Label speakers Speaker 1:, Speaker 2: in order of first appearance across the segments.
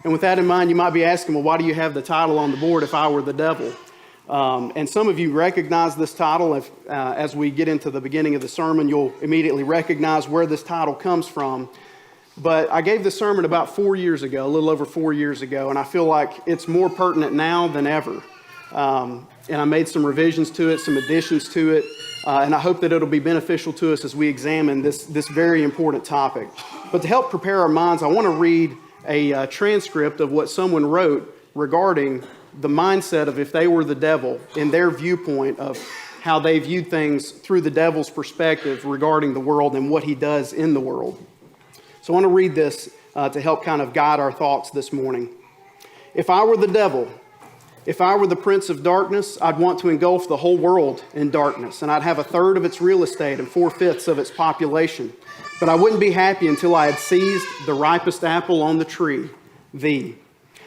Speaker 1: And with that in mind, you might be asking, well, why do you have the title on the board, If I Were the Devil? And some of you recognize this title. As we get into the beginning of the sermon, you'll immediately recognize where this title comes from. But I gave this sermon about 4 years ago, a little over 4 years ago, and I feel like it's more pertinent now than ever. And I made some revisions to it, some additions to it, and I hope that it'll be beneficial to us as we examine this very important topic. But to help prepare our minds, I want to read a transcript of what someone wrote regarding the mindset of if they were the devil, in their viewpoint of how they viewed things through the devil's perspective regarding the world and what he does in the world. So I want to read this to help kind of guide our thoughts this morning. If I were the devil, if I were the prince of darkness, I'd want to engulf the whole world in darkness, and I'd have a third of its real estate and 4/5 of its population. But I wouldn't be happy until I had seized the ripest apple on the tree, thee.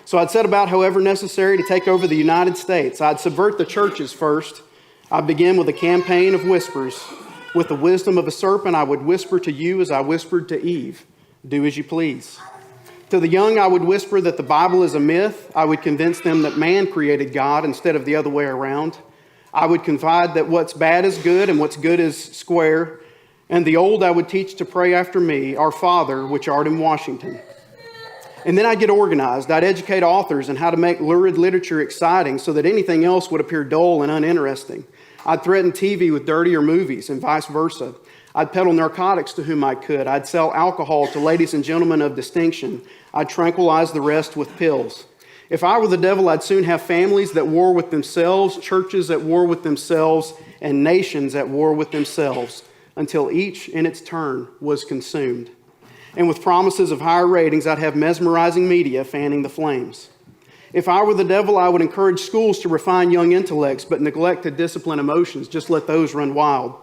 Speaker 1: So I'd set about, however necessary, to take over the United States. I'd subvert the churches first. I'd begin with a campaign of whispers. With the wisdom of a serpent, I would whisper to you as I whispered to Eve, do as you please. To the young, I would whisper that the Bible is a myth. I would convince them that man created God instead of the other way around. I would confide that what's bad is good and what's good is square. And the old I would teach to pray after me, Our Father, which art in Washington. And then I'd get organized. I'd educate authors on how to make lurid literature exciting so that anything else would appear dull and uninteresting. I'd threaten TV with dirtier movies and vice versa. I'd peddle narcotics to whom I could. I'd sell alcohol to ladies and gentlemen of distinction. I'd tranquilize the rest with pills. If I were the devil, I'd soon have families that war with themselves, churches at war with themselves, and nations at war with themselves, until each in its turn was consumed. And with promises of higher ratings, I'd have mesmerizing media fanning the flames. If I were the devil, I would encourage schools to refine young intellects, but neglect to discipline emotions. Just let those run wild.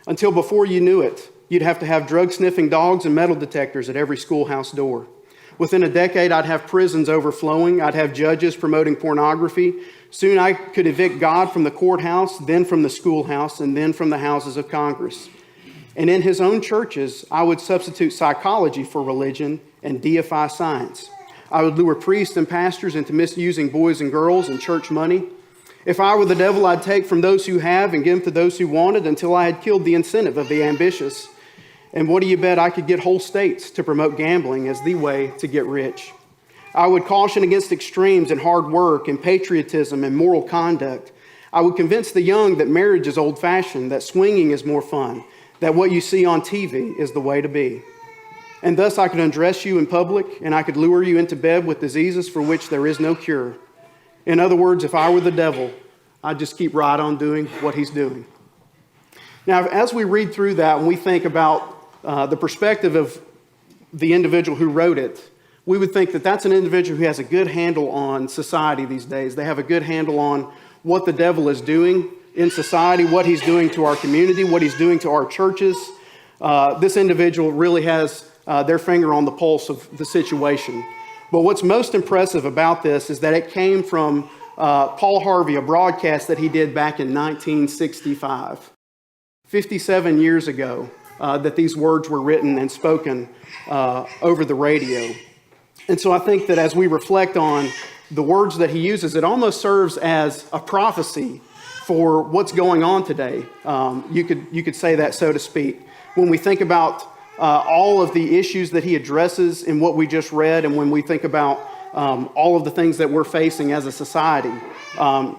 Speaker 1: Until before you knew it, you'd have to have drug-sniffing dogs and metal detectors at every schoolhouse door. Within a decade, I'd have prisons overflowing. I'd have judges promoting pornography. Soon I could evict God from the courthouse, then from the schoolhouse, and then from the houses of Congress. And in his own churches, I would substitute psychology for religion and deify science. I would lure priests and pastors into misusing boys and girls and church money. If I were the devil, I'd take from those who have and give to those who wanted until I had killed the incentive of the ambitious. And what do you bet I could get whole states to promote gambling as the way to get rich? I would caution against extremes in hard work and patriotism and moral conduct. I would convince the young that marriage is old-fashioned, that swinging is more fun, that what you see on TV is the way to be. And thus I could undress you in public, and I could lure you into bed with diseases for which there is no cure. In other words, if I were the devil, I'd just keep right on doing what he's doing. Now, as we read through that and we think about the perspective of the individual who wrote it, we would think that that's an individual who has a good handle on society these days. They have a good handle on what the devil is doing in society, what he's doing to our community, what he's doing to our churches. This individual really has their finger on the pulse of the situation. But what's most impressive about this is that it came from Paul Harvey, a broadcast that he did back in 1965, 57 years ago, that these words were written and spoken over the radio. And so I think that as we reflect on the words that he uses, it almost serves as a prophecy for what's going on today. You could say that, so to speak. When we think about all of the issues that he addresses in what we just read, and when we think about all of the things that we're facing as a society,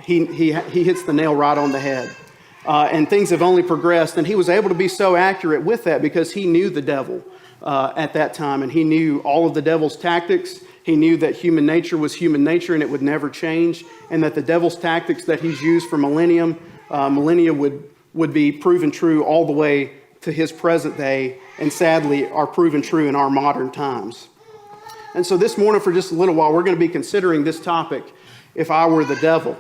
Speaker 1: he hits the nail right on the head. And things have only progressed, and he was able to be so accurate with that because he knew the devil at that time, and he knew all of the devil's tactics. He knew that human nature was human nature and it would never change, and that the devil's tactics that he's used for millennia would be proven true all the way to his present day, and sadly are proven true in our modern times. And so this morning, for just a little while, we're going to be considering this topic, if I were the devil.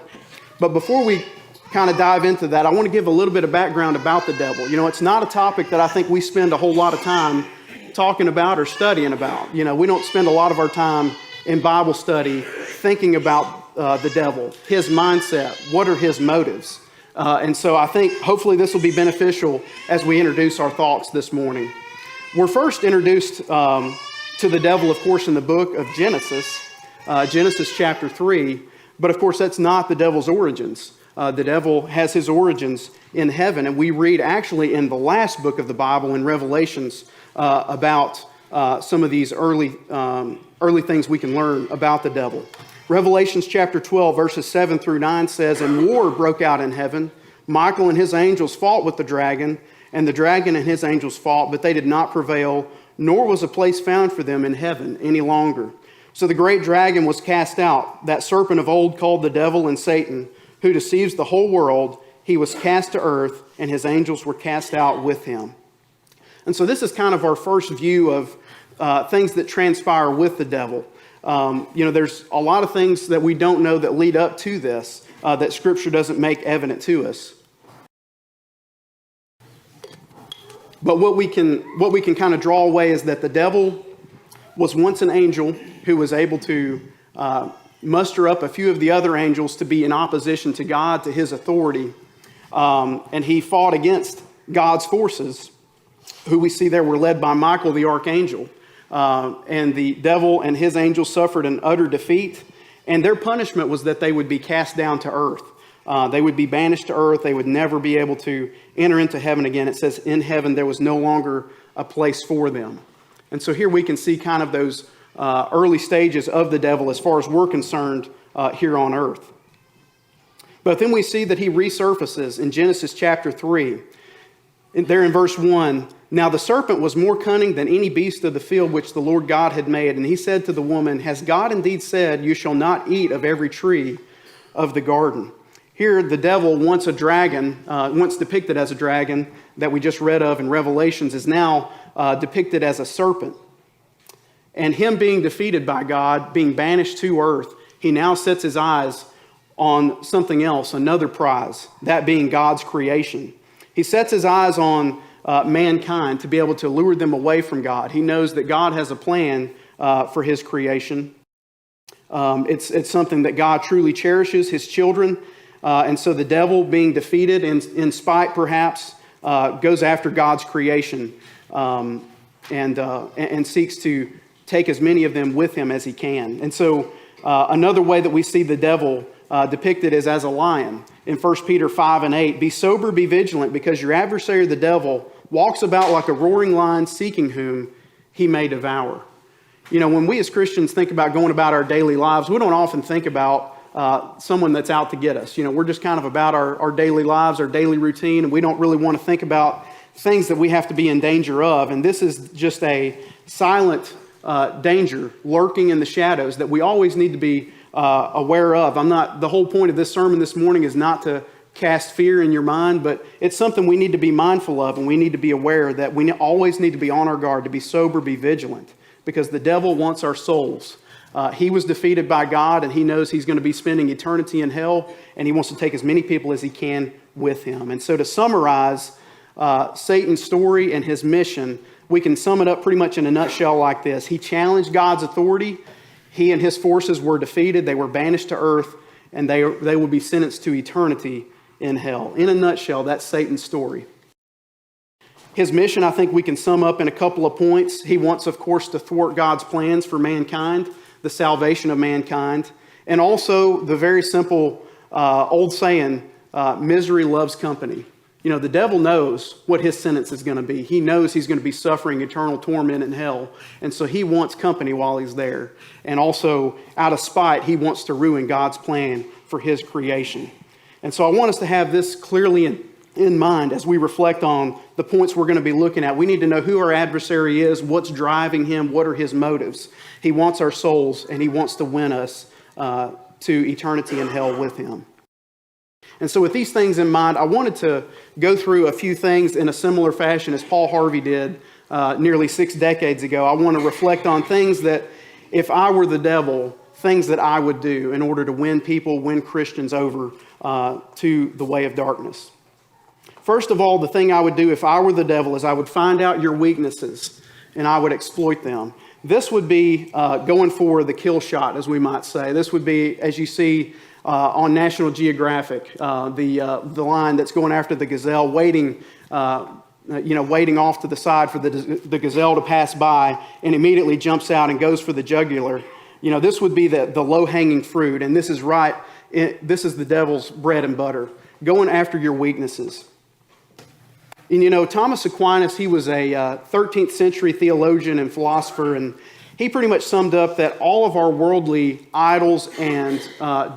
Speaker 1: But before we kind of dive into that, I want to give a little bit of background about the devil. You know, it's not a topic that I think we spend a whole lot of time talking about or studying about. You know, we don't spend a lot of our time in Bible study thinking about the devil, his mindset, what are his motives. And so I think hopefully this will be beneficial as we introduce our thoughts this morning. We're first introduced to the devil, of course, in the book of Genesis. Genesis chapter 3. But of course, that's not the devil's origins. The devil has his origins in heaven, and we read actually in the last book of the Bible, in Revelations, about some of these early things we can learn about the devil. Revelations chapter 12, verses 7 through 9 says, "And war broke out in heaven. Michael and his angels fought with the dragon, and the dragon and his angels fought, but they did not prevail, nor was a place found for them in heaven any longer. So the great dragon was cast out, that serpent of old called the devil and Satan, who deceives the whole world. He was cast to earth, and his angels were cast out with him." And so this is kind of our first view of things that transpire with the devil. There's a lot of things that we don't know that lead up to this that Scripture doesn't make evident to us. But what we can kind of draw away is that the devil was once an angel who was able to muster up a few of the other angels to be in opposition to God, to his authority. And he fought against God's forces, who we see there were led by Michael the archangel. And the devil and his angels suffered an utter defeat. And their punishment was that they would be cast down to earth. They would be banished to earth. They would never be able to enter into heaven again. It says in heaven there was no longer a place for them. And so here we can see kind of those early stages of the devil as far as we're concerned here on earth. But then we see that he resurfaces in Genesis chapter 3. There in verse 1, "Now the serpent was more cunning than any beast of the field which the Lord God had made. And he said to the woman, 'Has God indeed said, you shall not eat of every tree of the garden?'" Here the devil, once a dragon, once depicted as a dragon that we just read of in Revelations, is now depicted as a serpent. And him being defeated by God, being banished to earth, he now sets his eyes on something else, another prize, that being God's creation. He sets his eyes on mankind to be able to lure them away from God. He knows that God has a plan for his creation. It's something that God truly cherishes, his children. And so the devil, being defeated in spite perhaps, goes after God's creation and seeks to take as many of them with him as he can. And so another way that we see the devil depicted is as a lion. In 1 Peter 5 and 8, "Be sober, be vigilant, because your adversary the devil walks about like a roaring lion, seeking whom he may devour." When we as Christians think about going about our daily lives, we don't often think about someone that's out to get us. We're just kind of about our daily lives, our daily routine, and we don't really want to think about things that we have to be in danger of. And this is just a silent danger lurking in the shadows that we always need to be aware of. The whole point of this sermon this morning is not to cast fear in your mind, but it's something we need to be mindful of, and we need to be aware that we always need to be on our guard, to be sober, be vigilant, because the devil wants our souls. He was defeated by God, and he knows he's going to be spending eternity in hell, and he wants to take as many people as he can with him. And so to summarize Satan's story and his mission, we can sum it up pretty much in a nutshell like this. He challenged God's authority. He and his forces were defeated. They were banished to earth, and they will be sentenced to eternity in hell. In a nutshell, that's Satan's story. His mission, I think we can sum up in a couple of points. He wants, of course, to thwart God's plans for mankind, the salvation of mankind, and also the very simple old saying, misery loves company. The devil knows what his sentence is going to be. He knows he's going to be suffering eternal torment in hell. And so he wants company while he's there. And also, out of spite, he wants to ruin God's plan for his creation. And so I want us to have this clearly in mind as we reflect on the points we're going to be looking at. We need to know who our adversary is, what's driving him, what are his motives. He wants our souls, and he wants to win us to eternity in hell with him. And so with these things in mind, I wanted to go through a few things in a similar fashion as Paul Harvey did nearly 6 decades ago. I want to reflect on things that, if I were the devil, things that I would do in order to win people, win Christians over to the way of darkness. First of all, the thing I would do if I were the devil is I would find out your weaknesses and I would exploit them. This would be going for the kill shot, as we might say. This would be, as you see on National Geographic, the line that's going after the gazelle, waiting off to the side for the gazelle to pass by, and immediately jumps out and goes for the jugular. This would be the low-hanging fruit, and this is this is the devil's bread and butter, going after your weaknesses. And Thomas Aquinas, he was a 13th century theologian and philosopher, and he pretty much summed up that all of our worldly idols and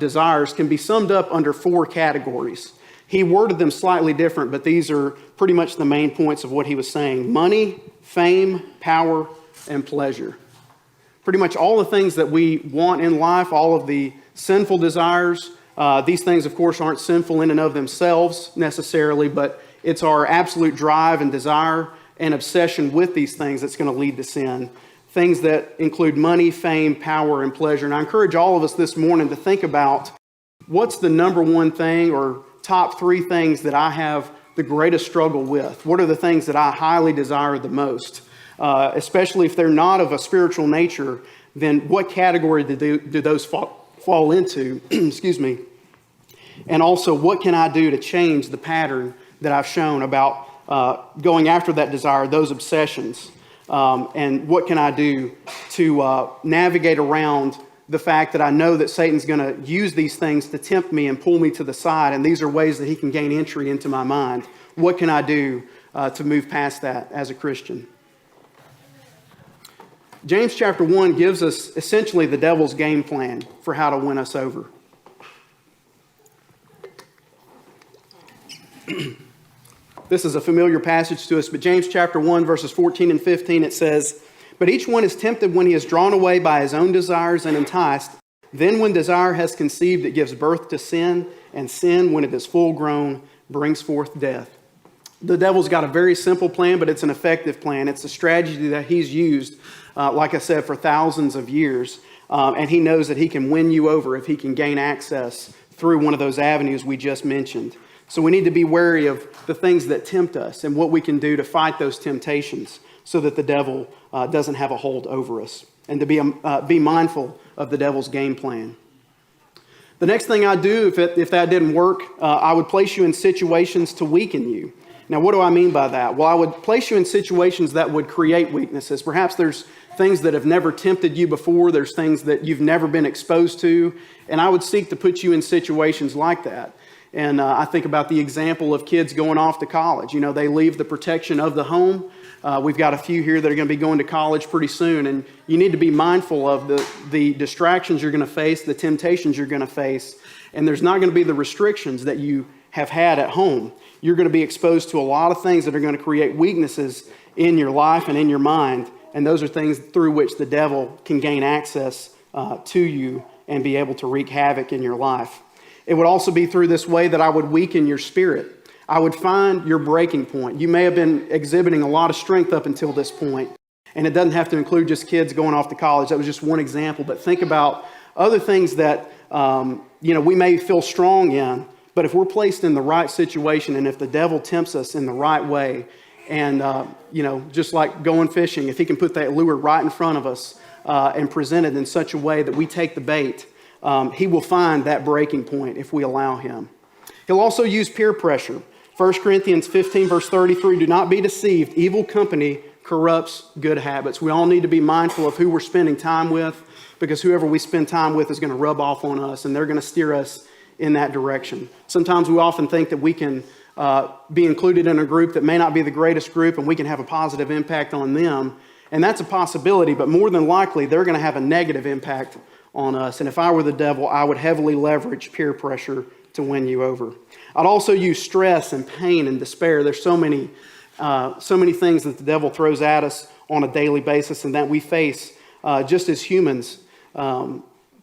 Speaker 1: desires can be summed up under 4 categories. He worded them slightly different, but these are pretty much the main points of what he was saying. Money, fame, power, and pleasure. Pretty much all the things that we want in life, all of the sinful desires. These things, of course, aren't sinful in and of themselves necessarily, but it's our absolute drive and desire and obsession with these things that's going to lead to sin. Things that include money, fame, power, and pleasure. And I encourage all of us this morning to think about what's the number one thing or top 3 things that I have the greatest struggle with. What are the things that I highly desire the most? Especially if they're not of a spiritual nature, then what category do those fall into? Excuse me. And also, what can I do to change the pattern that I've shown about going after that desire, those obsessions? And what can I do to navigate around the fact that I know that Satan's going to use these things to tempt me and pull me to the side, and these are ways that he can gain entry into my mind? What can I do to move past that as a Christian? James chapter 1 gives us essentially the devil's game plan for how to win us over. This is a familiar passage to us, but James chapter 1 verses 14 and 15, it says, "But each one is tempted when he is drawn away by his own desires and enticed. Then when desire has conceived, it gives birth to sin, and sin, when it is full grown, brings forth death." The devil's got a very simple plan, but it's an effective plan. It's a strategy that he's used, like I said, for thousands of years. And he knows that he can win you over if he can gain access through one of those avenues we just mentioned. So we need to be wary of the things that tempt us and what we can do to fight those temptations so that the devil doesn't have a hold over us, and to be mindful of the devil's game plan. The next thing I do, if that didn't work, I would place you in situations to weaken you. Now, what do I mean by that? Well, I would place you in situations that would create weaknesses. Perhaps there's things that have never tempted you before. There's things that you've never been exposed to. And I would seek to put you in situations like that. And I think about the example of kids going off to college. They leave the protection of the home. We've got a few here that are going to be going to college pretty soon. And you need to be mindful of the distractions you're going to face, the temptations you're going to face. And there's not going to be the restrictions that you have had at home. You're going to be exposed to a lot of things that are going to create weaknesses in your life and in your mind. And those are things through which the devil can gain access to you and be able to wreak havoc in your life. It would also be through this way that I would weaken your spirit. I would find your breaking point. You may have been exhibiting a lot of strength up until this point. And it doesn't have to include just kids going off to college. That was just one example. But think about other things that we may feel strong in. But if we're placed in the right situation, and if the devil tempts us in the right way, and just like going fishing, if he can put that lure right in front of us and present it in such a way that we take the bait, he will find that breaking point if we allow him. He'll also use peer pressure. 1 Corinthians 15 verse 33, "Do not be deceived. Evil company corrupts good habits." We all need to be mindful of who we're spending time with, because whoever we spend time with is going to rub off on us, and they're going to steer us in that direction. Sometimes we often think that we can be included in a group that may not be the greatest group, and we can have a positive impact on them. And that's a possibility, but more than likely, they're going to have a negative impact on us. And if I were the devil, I would heavily leverage peer pressure to win you over. I'd also use stress and pain and despair. There's so many things that the devil throws at us on a daily basis and that we face just as humans,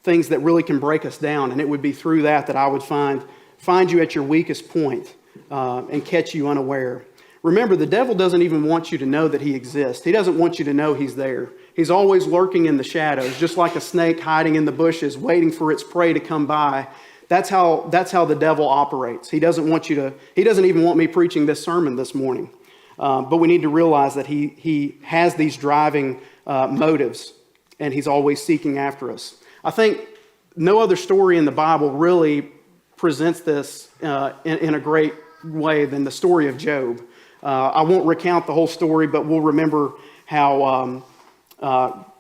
Speaker 1: things that really can break us down. And it would be through that I would find you at your weakest point and catch you unaware. Remember, the devil doesn't even want you to know that he exists. He doesn't want you to know he's there. He's always lurking in the shadows, just like a snake hiding in the bushes, waiting for its prey to come by. That's how the devil operates. He doesn't even want me preaching this sermon this morning. But we need to realize that he has these driving motives, and he's always seeking after us. I think no other story in the Bible really presents this in a great way than the story of Job. I won't recount the whole story, but we'll remember how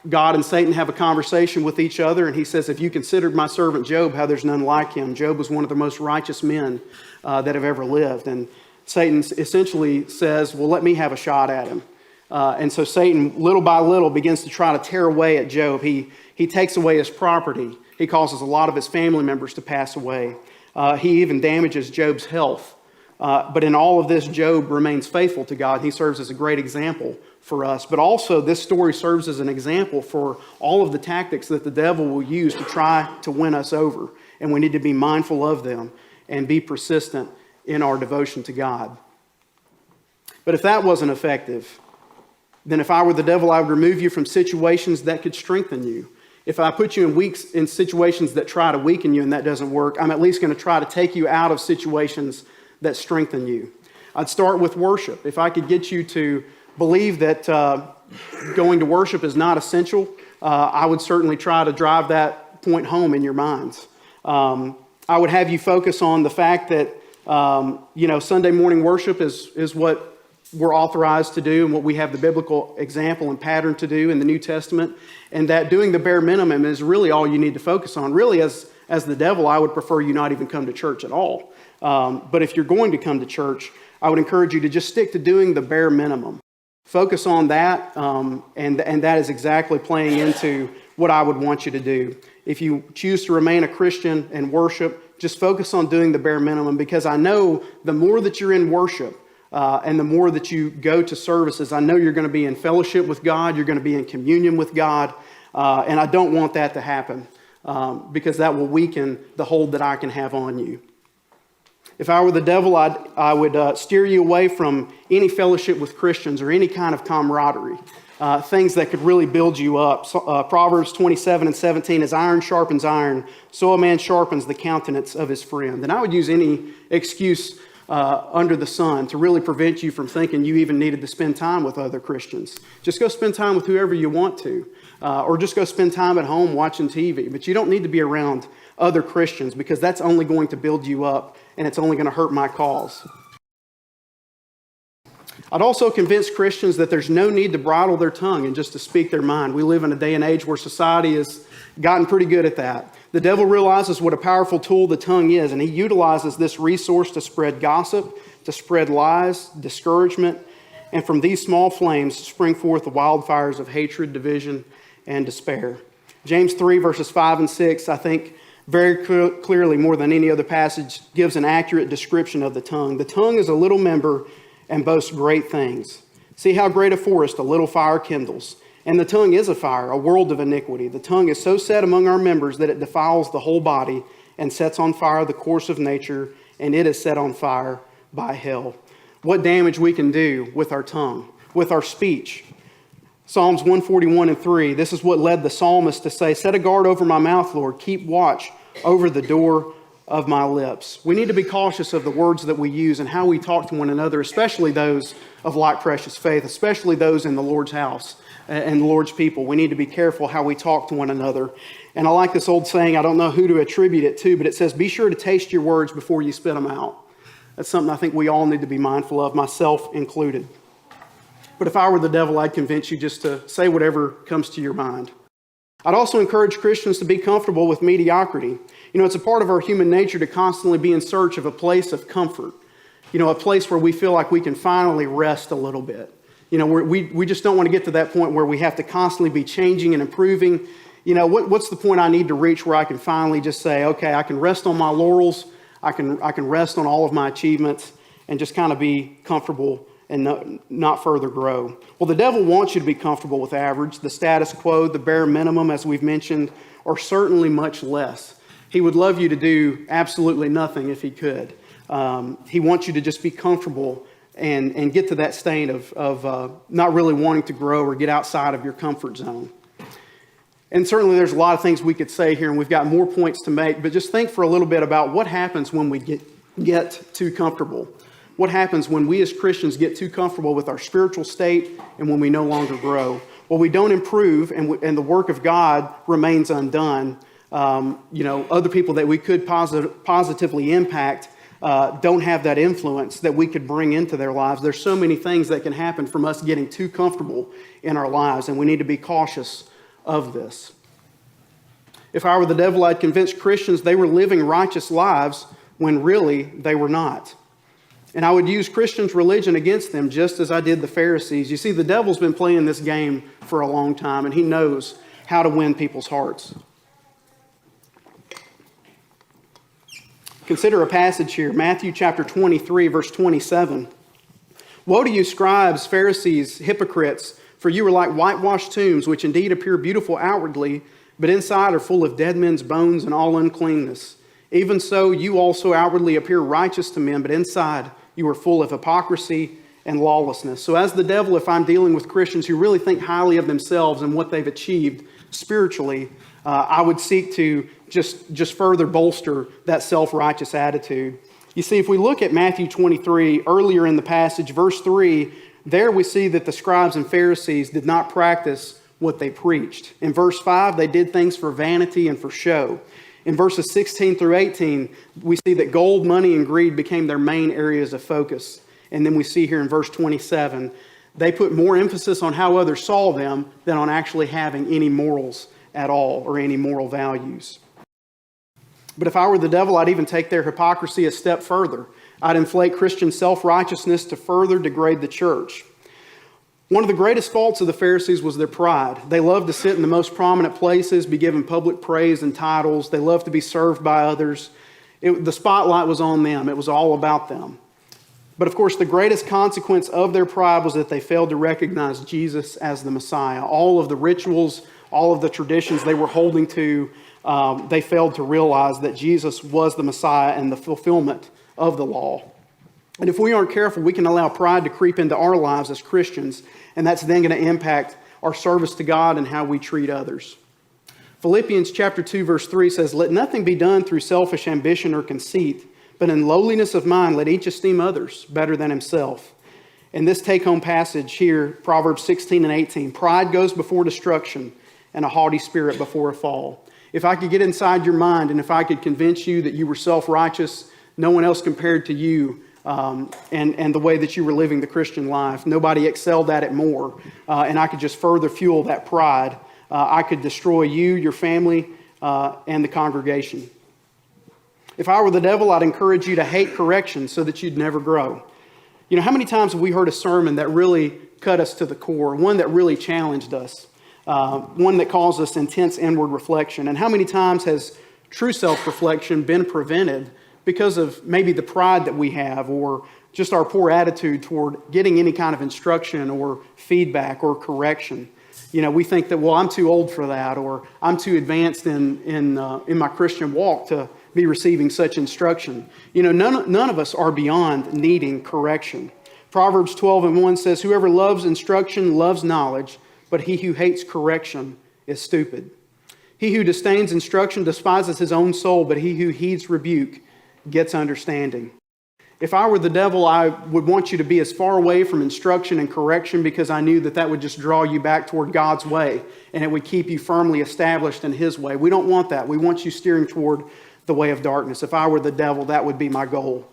Speaker 1: God and Satan have a conversation with each other, and he says, if you considered my servant Job, how there's none like him. Job was one of the most righteous men that have ever lived. And Satan essentially says, well, let me have a shot at him. And so Satan, little by little, begins to try to tear away at Job. He takes away his property. He causes a lot of his family members to pass away. He even damages Job's health. But in all of this, Job remains faithful to God. He serves as a great example for us. But also, this story serves as an example for all of the tactics that the devil will use to try to win us over. And we need to be mindful of them and be persistent in our devotion to God. But if that wasn't effective, then if I were the devil, I would remove you from situations that could strengthen you. If I put you in situations that try to weaken you and that doesn't work, I'm at least going to try to take you out of situations that strengthen you. I'd start with worship. If I could get you to believe that going to worship is not essential, I would certainly try to drive that point home in your minds. I would have you focus on the fact that Sunday morning worship is what we're authorized to do and what we have the biblical example and pattern to do in the New Testament, and that doing the bare minimum is really all you need to focus on. Really, as the devil, I would prefer you not even come to church at all. But if you're going to come to church, I would encourage you to just stick to doing the bare minimum. Focus on that, and that is exactly playing into what I would want you to do. If you choose to remain a Christian and worship, just focus on doing the bare minimum, because I know the more that you're in worship and the more that you go to services, I know you're going to be in fellowship with God, you're going to be in communion with God, and I don't want that to happen because that will weaken the hold that I can have on you. If I were the devil, I would steer you away from any fellowship with Christians or any kind of camaraderie, things that could really build you up. Proverbs 27:17, as iron sharpens iron, so a man sharpens the countenance of his friend. And I would use any excuse under the sun to really prevent you from thinking you even needed to spend time with other Christians. Just go spend time with whoever you want to, or just go spend time at home watching TV. But you don't need to be around other Christians, because that's only going to build you up and it's only going to hurt my cause. I'd also convince Christians that there's no need to bridle their tongue and just to speak their mind. We live in a day and age where society has gotten pretty good at that. The devil realizes what a powerful tool the tongue is, and he utilizes this resource to spread gossip, to spread lies, discouragement, and from these small flames spring forth the wildfires of hatred, division, and despair. James 3 verses 5 and 6, I think, very clearly, more than any other passage, gives an accurate description of the tongue. The tongue is a little member and boasts great things. See how great a forest a little fire kindles. And the tongue is a fire, a world of iniquity. The tongue is so set among our members that it defiles the whole body and sets on fire the course of nature, and it is set on fire by hell. What damage we can do with our tongue, with our speech. Psalms 141:3, this is what led the psalmist to say, set a guard over my mouth, Lord. Keep watch over the door of my lips. We need to be cautious of the words that we use and how we talk to one another, especially those of like precious faith, especially those in the Lord's house and the Lord's people. We need to be careful how we talk to one another. And I like this old saying, I don't know who to attribute it to, but it says, be sure to taste your words before you spit them out. That's something I think we all need to be mindful of, myself included. But if I were the devil, I'd convince you just to say whatever comes to your mind. I'd also encourage Christians to be comfortable with mediocrity. It's a part of our human nature to constantly be in search of a place of comfort. A place where we feel like we can finally rest a little bit. We just don't want to get to that point where we have to constantly be changing and improving. What's the point I need to reach where I can finally just say, okay, I can rest on my laurels, I can rest on all of my achievements and just kind of be comfortable and not further grow. Well, the devil wants you to be comfortable with average, the status quo, the bare minimum, as we've mentioned, or certainly much less. He would love you to do absolutely nothing if he could. He wants you to just be comfortable and get to that state of not really wanting to grow or get outside of your comfort zone. And certainly there's a lot of things we could say here, and we've got more points to make, but just think for a little bit about what happens when we get too comfortable. What happens when we as Christians get too comfortable with our spiritual state and when we no longer grow? Well, we don't improve, and the work of God remains undone. Other people that we could positively impact don't have that influence that we could bring into their lives. There's so many things that can happen from us getting too comfortable in our lives, and we need to be cautious of this. If I were the devil, I'd convince Christians they were living righteous lives when really they were not. And I would use Christians' religion against them just as I did the Pharisees. You see, the devil's been playing this game for a long time, and he knows how to win people's hearts. Consider a passage here, Matthew chapter 23, verse 27. Woe to you, scribes, Pharisees, hypocrites, for you are like whitewashed tombs, which indeed appear beautiful outwardly, but inside are full of dead men's bones and all uncleanness. Even so, you also outwardly appear righteous to men, but inside you are full of hypocrisy and lawlessness. So as the devil, if I'm dealing with Christians who really think highly of themselves and what they've achieved spiritually, I would seek to just further bolster that self-righteous attitude. You see, if we look at Matthew 23, earlier in the passage, verse 3, there we see that the scribes and Pharisees did not practice what they preached. In verse 5, they did things for vanity and for show. In verses 16 through 18, we see that gold, money, and greed became their main areas of focus. And then we see here in verse 27, they put more emphasis on how others saw them than on actually having any morals at all or any moral values. But if I were the devil, I'd even take their hypocrisy a step further. I'd inflate Christian self-righteousness to further degrade the church. One of the greatest faults of the Pharisees was their pride. They loved to sit in the most prominent places, be given public praise and titles. They loved to be served by others. The spotlight was on them. It was all about them. But of course, the greatest consequence of their pride was that they failed to recognize Jesus as the Messiah. All of the rituals, all of the traditions they were holding to, they failed to realize that Jesus was the Messiah and the fulfillment of the law. And if we aren't careful, we can allow pride to creep into our lives as Christians, and that's then going to impact our service to God and how we treat others. Philippians chapter 2, verse 3 says, "Let nothing be done through selfish ambition or conceit, but in lowliness of mind let each esteem others better than himself." In this take-home passage here, Proverbs 16 and 18, "Pride goes before destruction, and a haughty spirit before a fall." If I could get inside your mind, and if I could convince you that you were self-righteous, no one else compared to you, and the way that you were living the Christian life, nobody excelled at it more, and I could just further fuel that pride, I could destroy you, your family, and the congregation. If I were the devil, I'd encourage you to hate correction so that you'd never grow. You know, how many times have we heard a sermon that really cut us to the core, one that really challenged us, one that caused us intense inward reflection? And how many times has true self-reflection been prevented because of maybe the pride that we have, or just our poor attitude toward getting any kind of instruction or feedback or correction? You know, we think that, well, I'm too old for that, or I'm too advanced in my Christian walk to be receiving such instruction. You know, none of us are beyond needing correction. Proverbs 12 and 1 says, "Whoever loves instruction loves knowledge, but he who hates correction is stupid. He who disdains instruction despises his own soul, but he who heeds rebuke gets understanding." If I were the devil, I would want you to be as far away from instruction and correction, because I knew that would just draw you back toward God's way, and it would keep you firmly established in His way. We don't want that. We want you steering toward the way of darkness. If I were the devil, that would be my goal.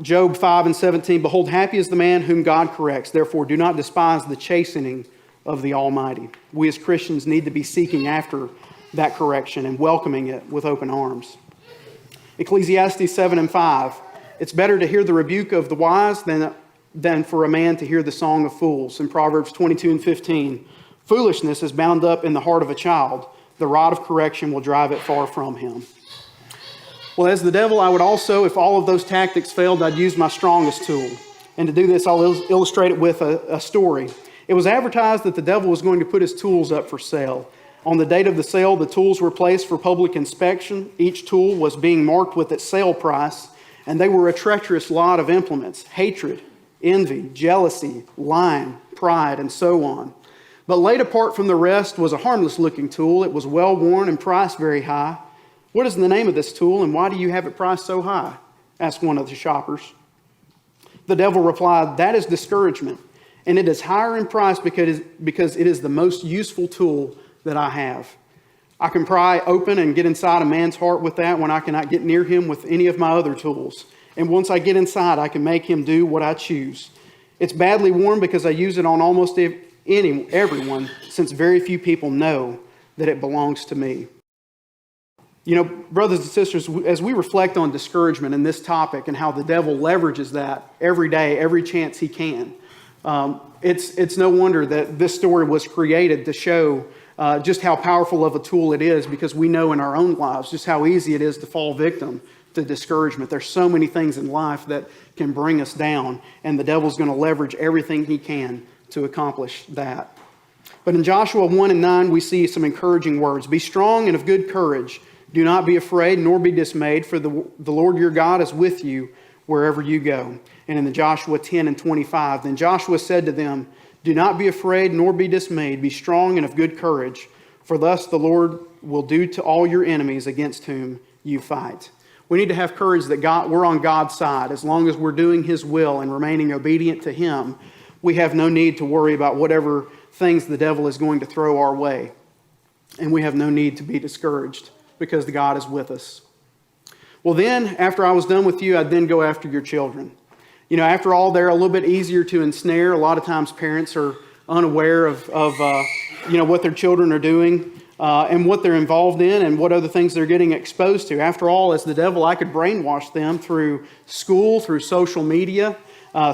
Speaker 1: Job 5 and 17, "Behold, happy is the man whom God corrects. Therefore, do not despise the chastening of the Almighty." We as Christians need to be seeking after that correction and welcoming it with open arms. Ecclesiastes 7 and 5, "It's better to hear the rebuke of the wise than for a man to hear the song of fools." In Proverbs 22 and 15, "Foolishness is bound up in the heart of a child. The rod of correction will drive it far from him." Well, as the devil, I would also, if all of those tactics failed, I'd use my strongest tool. And to do this, I'll illustrate it with a story. It was advertised that the devil was going to put his tools up for sale. On the date of the sale, the tools were placed for public inspection. Each tool was being marked with its sale price, and they were a treacherous lot of implements: hatred, envy, jealousy, lying, pride, and so on. But laid apart from the rest was a harmless-looking tool. It was well-worn and priced very high. "What is the name of this tool, and why do you have it priced so high?" asked one of the shoppers. The devil replied, "That is discouragement, and it is higher in price because it is the most useful tool that I have. I can pry open and get inside a man's heart with that when I cannot get near him with any of my other tools. And once I get inside, I can make him do what I choose. It's badly worn because I use it on almost everyone, since very few people know that it belongs to me. You know, brothers and sisters, as we reflect on discouragement and this topic and how the devil leverages that every day, every chance he can, it's no wonder that this story was created to show just how powerful of a tool it is, because we know in our own lives just how easy it is to fall victim to discouragement. There's so many things in life that can bring us down, and the devil's going to leverage everything he can to accomplish that. But in Joshua 1:9, we see some encouraging words. Be strong and of good courage. Do not be afraid, nor be dismayed, for the Lord your God is with you wherever you go. And in the Joshua 10:25, then Joshua said to them, do not be afraid, nor be dismayed. Be strong and of good courage, for thus the Lord will do to all your enemies against whom you fight. We need to have courage that we're on God's side. As long as we're doing His will and remaining obedient to Him, we have no need to worry about whatever things the devil is going to throw our way. And we have no need to be discouraged, because God is with us. Well then, after I was done with you, I'd then go after your children. You know, after all, they're a little bit easier to ensnare. A lot of times parents are unaware of what their children are doing and what they're involved in and what other things they're getting exposed to. After all, as the devil, I could brainwash them through school, through social media,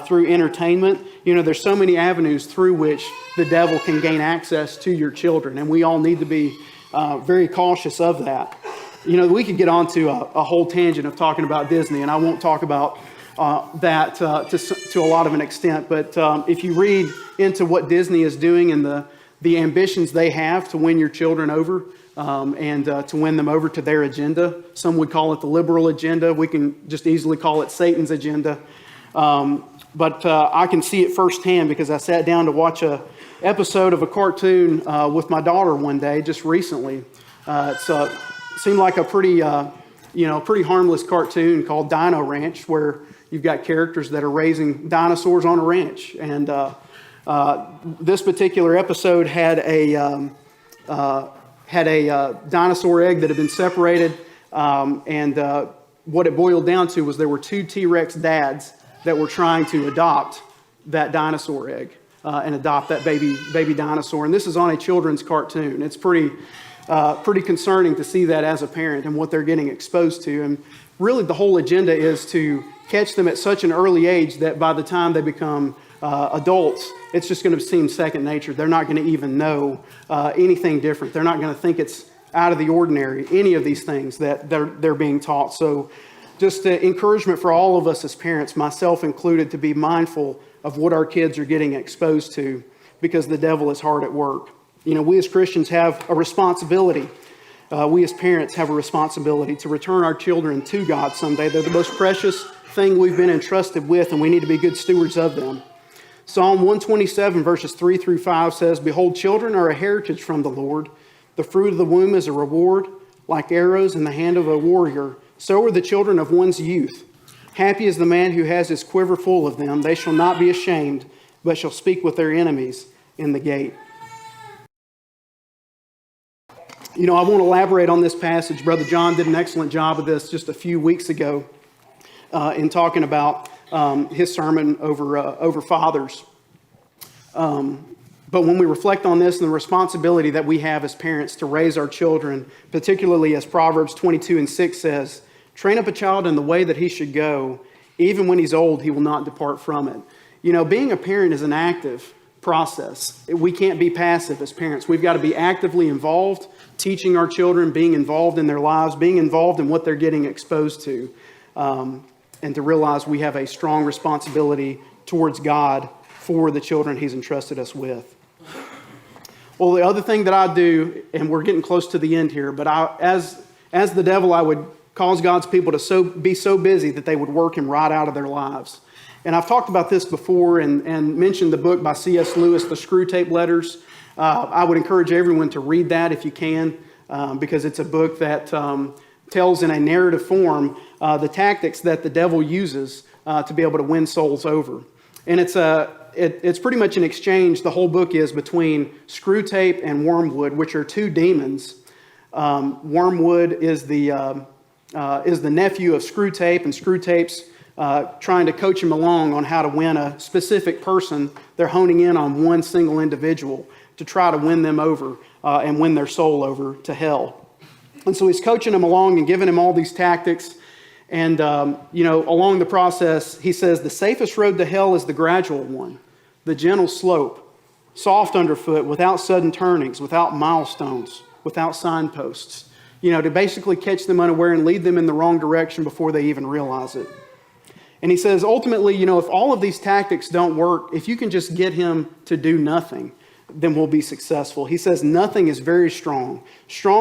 Speaker 1: through entertainment. You know, there's so many avenues through which the devil can gain access to your children, and we all need to be very cautious of that. You know, we could get onto a whole tangent of talking about Disney, and I won't talk about that to a lot of an extent. But if you read into what Disney is doing and the ambitions they have to win your children over and to win them over to their agenda, some would call it the liberal agenda. We can just easily call it Satan's agenda. But I can see it firsthand because I sat down to watch a episode of a cartoon with my daughter one day just recently. It seemed like a pretty harmless cartoon called Dino Ranch, where you've got characters that are raising dinosaurs on a ranch. And this particular episode had a dinosaur egg that had been separated, and what it boiled down to was there were two T-Rex dads that were trying to adopt that dinosaur egg and adopt that baby dinosaur. And this is on a children's cartoon. It's pretty concerning to see that as a parent and what they're getting exposed to. And really the whole agenda is to catch them at such an early age that by the time they become adults, it's just going to seem second nature. They're not going to even know anything different. They're not going to think it's out of the ordinary, any of these things that they're being taught. So just encouragement for all of us as parents, myself included, to be mindful of what our kids are getting exposed to, because the devil is hard at work. You know, we as Christians have a responsibility. We as parents have a responsibility to return our children to God someday. They're the most precious thing we've been entrusted with, and we need to be good stewards of them. Psalm 127 verses 3-5 says, behold, children are a heritage from the Lord. The fruit of the womb is a reward. Like arrows in the hand of a warrior, so are the children of one's youth. Happy is the man who has his quiver full of them. They shall not be ashamed, but shall speak with their enemies in the gate. You know, I won't elaborate on this passage. Brother John did an excellent job of this just a few weeks ago in talking about his sermon over fathers. But when we reflect on this and the responsibility that we have as parents to raise our children, particularly as Proverbs 22:6 says, train up a child in the way that he should go. Even when he's old, he will not depart from it. You know, being a parent is an active process. We can't be passive as parents. We've got to be actively involved, teaching our children, being involved in their lives, being involved in what they're getting exposed to, and to realize we have a strong responsibility towards God for the children He's entrusted us with. Well, the other thing that I do, and we're getting close to the end here, but as the devil, I would cause God's people to be so busy that they would work Him right out of their lives. And I've talked about this before and mentioned the book by C.S. Lewis, The Screwtape Letters. I would encourage everyone to read that if you can, because it's a book that tells in a narrative form the tactics that the devil uses to be able to win souls over. And it's pretty much an exchange, the whole book is, between Screwtape and Wormwood, which are two demons. Wormwood is the nephew of Screwtape, and Screwtape's trying to coach him along on how to win a specific person. They're honing in on one single individual to try to win them over and win their soul over to hell. And so he's coaching him along and giving him all these tactics. And, along the process, he says, the safest road to hell is the gradual one, the gentle slope, soft underfoot, without sudden turnings, without milestones, without signposts, to basically catch them unaware and lead them in the wrong direction before they even realize it. And he says, ultimately, if all of these tactics don't work, if you can just get him to do nothing, then we'll be successful. He says, nothing is very strong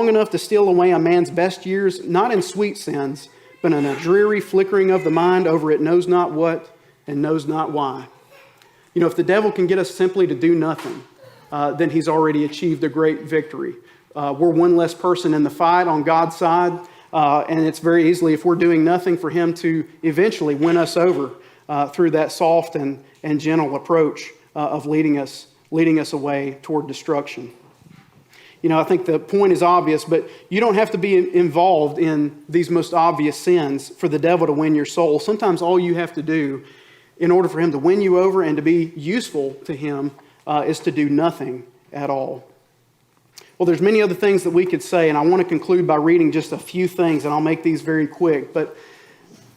Speaker 1: enough to steal away a man's best years, not in sweet sins, but in a dreary flickering of the mind over it knows not what and knows not why. If the devil can get us simply to do nothing, then he's already achieved a great victory. We're one less person in the fight on God's side, and it's very easily, if we're doing nothing, for him to eventually win us over through that soft and gentle approach of leading us away toward destruction. I think the point is obvious, but you don't have to be involved in these most obvious sins for the devil to win your soul. Sometimes all you have to do in order for him to win you over and to be useful to him is to do nothing at all. Well, there's many other things that we could say, and I want to conclude by reading just a few things, and I'll make these very quick. But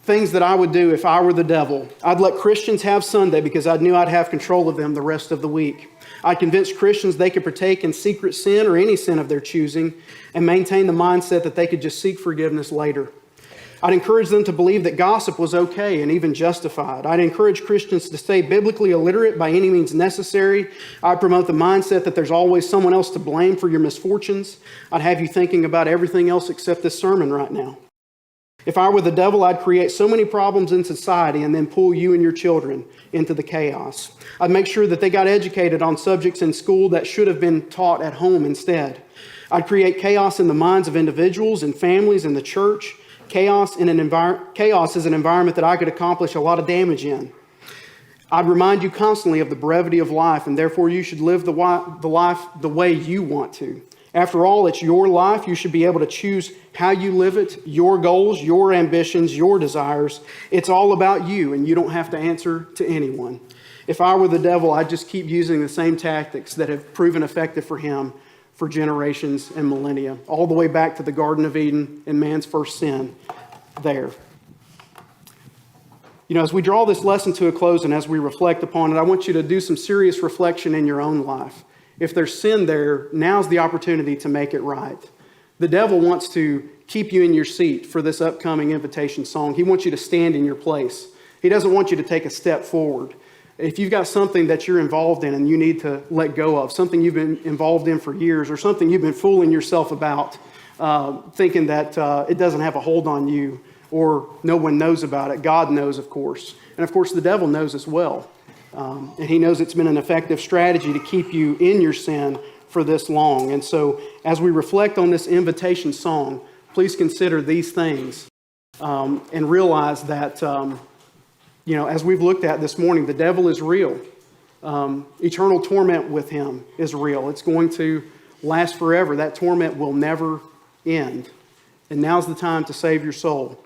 Speaker 1: things that I would do if I were the devil: I'd let Christians have Sunday because I knew I'd have control of them the rest of the week. I'd convince Christians they could partake in secret sin or any sin of their choosing and maintain the mindset that they could just seek forgiveness later. I'd encourage them to believe that gossip was okay and even justified. I'd encourage Christians to stay biblically illiterate by any means necessary. I'd promote the mindset that there's always someone else to blame for your misfortunes. I'd have you thinking about everything else except this sermon right now. If I were the devil, I'd create so many problems in society and then pull you and your children into the chaos. I'd make sure that they got educated on subjects in school that should have been taught at home instead. I'd create chaos in the minds of individuals and families in the church. Chaos is an environment that I could accomplish a lot of damage in. I'd remind you constantly of the brevity of life, and therefore you should live the life the way you want to. After all, it's your life. You should be able to choose how you live it, your goals, your ambitions, your desires. It's all about you, and you don't have to answer to anyone. If I were the devil, I'd just keep using the same tactics that have proven effective for him for generations and millennia, all the way back to the Garden of Eden and man's first sin there. As we draw this lesson to a close and as we reflect upon it, I want you to do some serious reflection in your own life. If there's sin there, now's the opportunity to make it right. The devil wants to keep you in your seat for this upcoming invitation song. He wants you to stand in your place. He doesn't want you to take a step forward. If you've got something that you're involved in and you need to let go of, something you've been involved in for years, or something you've been fooling yourself about, thinking that it doesn't have a hold on you, or no one knows about it. God knows, of course. And of course, the devil knows as well. And he knows it's been an effective strategy to keep you in your sin for this long. And so as we reflect on this invitation song, please consider these things and realize that, as we've looked at this morning, the devil is real. Eternal torment with him is real. It's going to last forever. That torment will never end. And now's the time to save your soul.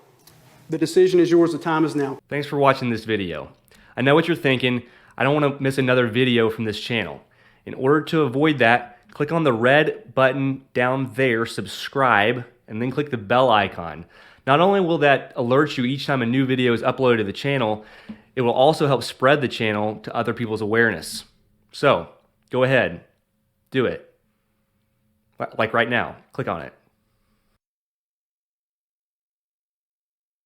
Speaker 1: The decision is yours. The time is now.
Speaker 2: Thanks for watching this video. I know what you're thinking. I don't want to miss another video from this channel. In order to avoid that, click on the red button down there, subscribe, and then click the bell icon. Not only will that alert you each time a new video is uploaded to the channel, it will also help spread the channel to other people's awareness. So, go ahead, do it. Like right now, click on it.